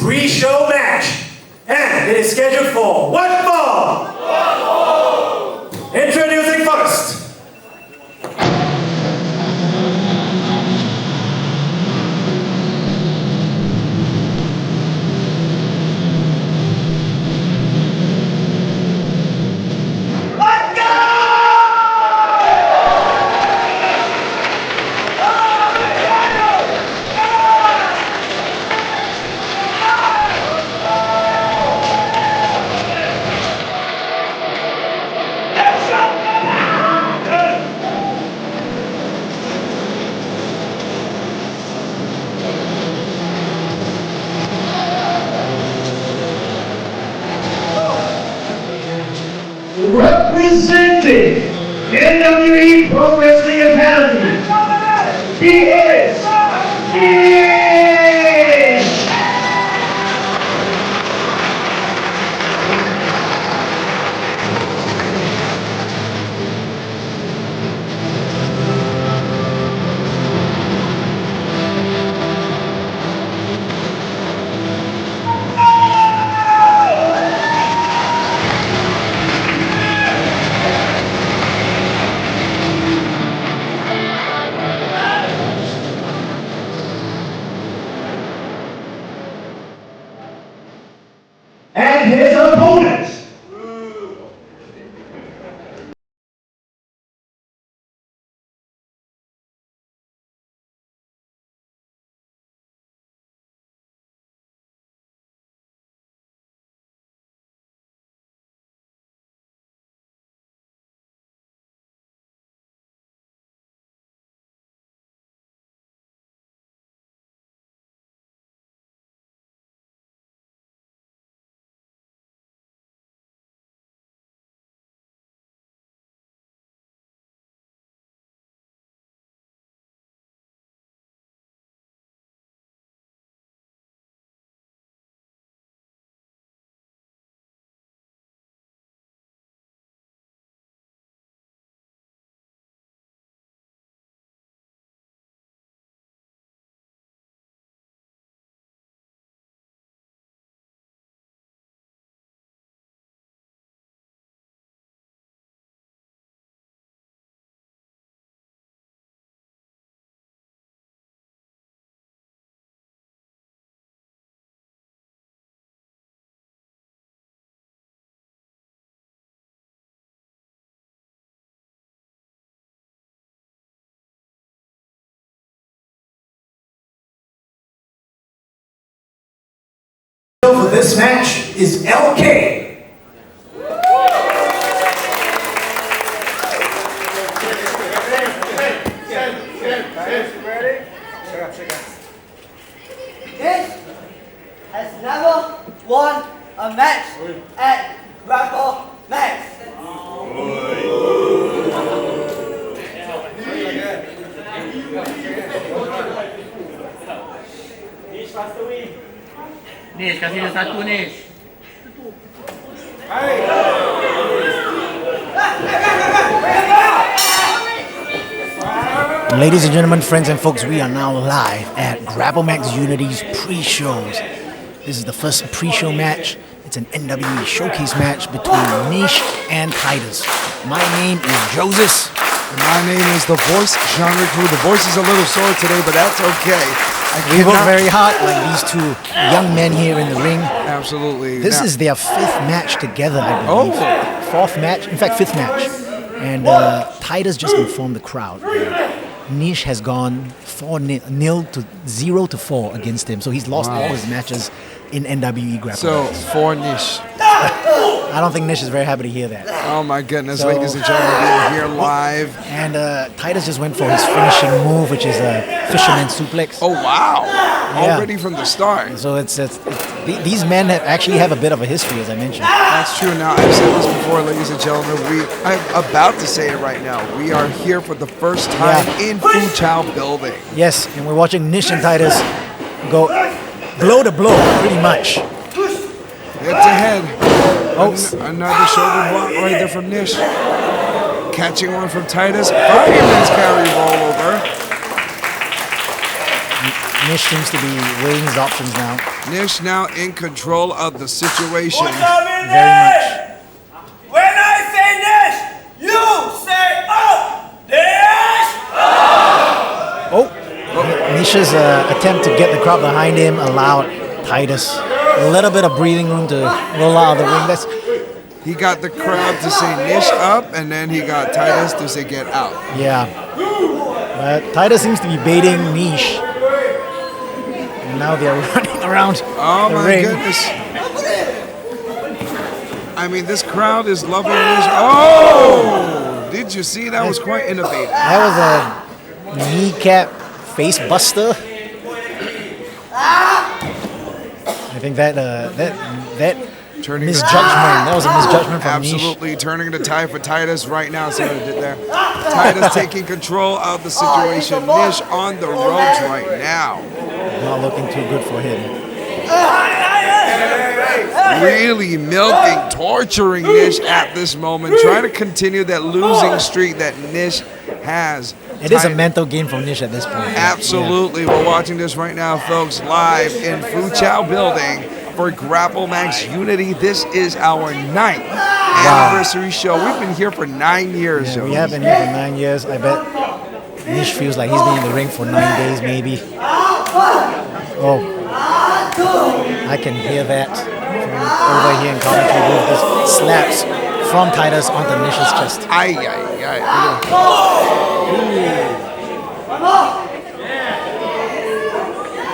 pre-show match. And it is scheduled for one fall. Introducing first. Representing NWE Pro Wrestling Academy, he is Nish! And his opponent, For this match is LK. This has never won a match at Grapplemax. Nish, kasih dia satu Nish. Ladies and gentlemen, friends and folks, we are now live at Grapplemax Unity's pre-shows. This is the first pre-show match. It's an NWE showcase match between Nish and Titus. My name is Joseph. And my name is The Voice, Genre Crew. The voice is a little sore today, but that's okay. We work very hard, like these two young men here in the ring. Absolutely. This is their fifth match together, I believe. Oh. Fourth match, in fact, fifth match. And Titus just informed the crowd. Nish has gone 4-0 to 0-4 against him, so he's lost all his matches in NWE Grapplemax. So, for Nish. I don't think Nish is very happy to hear that. Oh my goodness, ladies and gentlemen, we are here live. And Titus just went for his finishing move, which is a fisherman suplex. Oh wow! Yeah. Already from the start. So these men actually have a bit of a history, as I mentioned. That's true. Now, I've said this before, ladies and gentlemen. I'm about to say it right now. We are here for the first time in Fu Chao building. Yes, and we're watching Nish and Titus go blow to blow, pretty much. Head to head. Another shoulder block right there from Nish. Catching one from Titus. Fireman's carry rollover. Nish seems to be weighing his options now. Nish now in control of the situation. Very much. When I say Nish, you say up! Nish! Oh! Nish's attempt to get the crowd behind him allowed Titus a little bit of breathing room to roll out of the ring. He got the crowd to say Nish up, and then he got Titus to say get out. Yeah. But Titus seems to be baiting Nish. And now they're running around Oh the my ring. goodness. I mean, this crowd is loving Nish. Oh! Did you see? That was quite innovative. That was a kneecap face buster. I think that Turning misjudgment. the That was a misjudgment from Nish. Absolutely turning the tide for Titus right now. See what he did there? Titus taking control of the situation. Nish on the ropes right now. Not looking too good for him. Really milking, torturing Nish at this moment. Trying to continue that losing streak that Nish has. It is a mental game for Nish at this point. Absolutely. We're watching this right now, folks, live in Fuchao Building for Grapplemax Unity. This is our 9th anniversary show. We've been here for 9 years. Yeah, we have been here for 9 years. I bet Nish feels like he's been in the ring for 9 days, maybe. Oh, I can hear that from over here in commentary booth. There's slaps from Titus onto Nish's chest. Ay, ay, ay.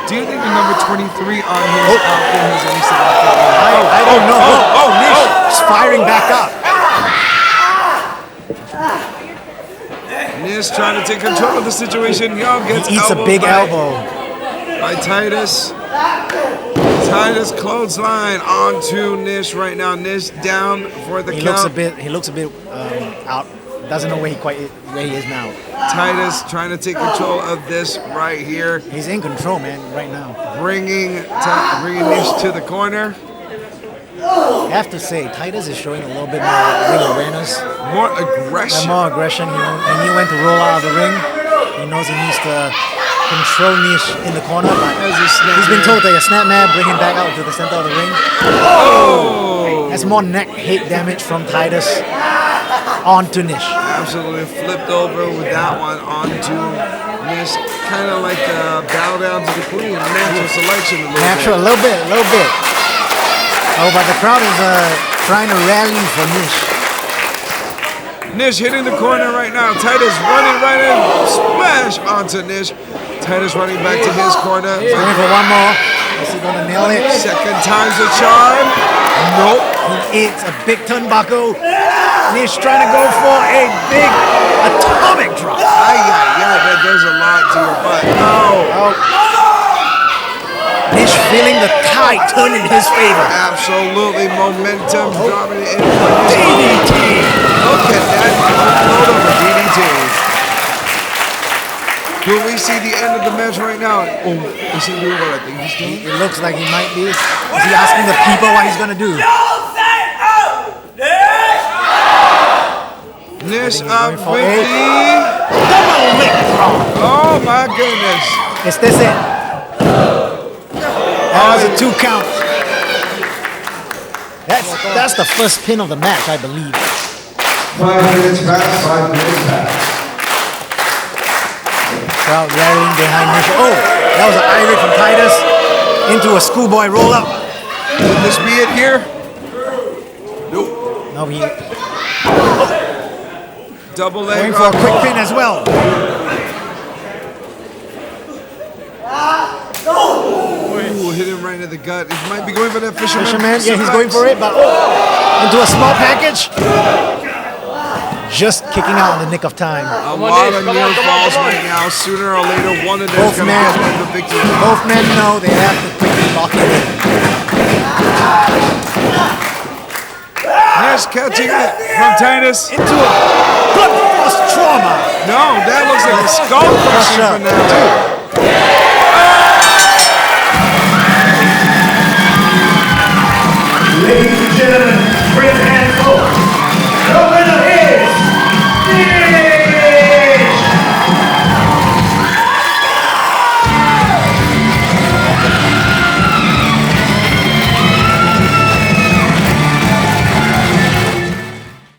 Do you think the number 23 on his outfit has any significance? I don't know. Oh, Nish is firing back up. Nish trying to take control of the situation. Yo, gets He eats a elbowed big elbow. by Titus. Titus clothesline onto Nish right now. Nish down for the He count. looks a bit out. Doesn't know where he is now. Titus trying to take control of this right here. He's in control, man, right now. Bringing Nish to the corner. I have to say, Titus is showing a little bit more ring awareness. More aggression. More aggression. He knew when to roll out of the ring. He knows he needs to control Nish in the corner, but he's been told that a snap map, bring him back out to the center of the ring. Oh! That's more neck hit damage from Titus onto Nish. Absolutely flipped over with that one onto Nish. Kind of like bow down to the queen. Natural selection a little bit. Oh, but the crowd is trying to rally for Nish. Nish hitting the corner right now. Titus running right in. Splash onto Nish. Titus running back to his corner. Going for one more. Is he gonna nail it? Second time's a charm. Nope. He eats a big turnbuckle. Nish trying to go for a big atomic drop. That does a lot to your butt. Oh. Nish feeling the tide turn in his favor. Absolutely momentum dominant in DDT. Look at that load of a DDT. Do we see the end of the match right now? Oh, is he doing what I think he's doing? It looks like he might be. Is he asking the people what he's gonna do? Nish I up think he's going for with a the... double leg drop. Oh my goodness. Is this it? That was a 2 count. That's the first pin of the match, I believe. 5 minutes past, 5 minutes past. Crowd rallying behind Nish. Oh, that was an irate from Titus into a schoolboy roll up. Could this be it here? No, he Double leg going for a quick pin as well. Ooh, hit him right in the gut. He might be going for that fisherman. Fisherman, yeah, he's going for it, but into a small package. Just kicking out in the nick of time. A lot of near falls right now. Sooner or later, one of them is going to get the victory. Both men know they have to quickly lock it in. Nish catching it from Titus. Into a blood force trauma. No, that looks like a skull crushing for now.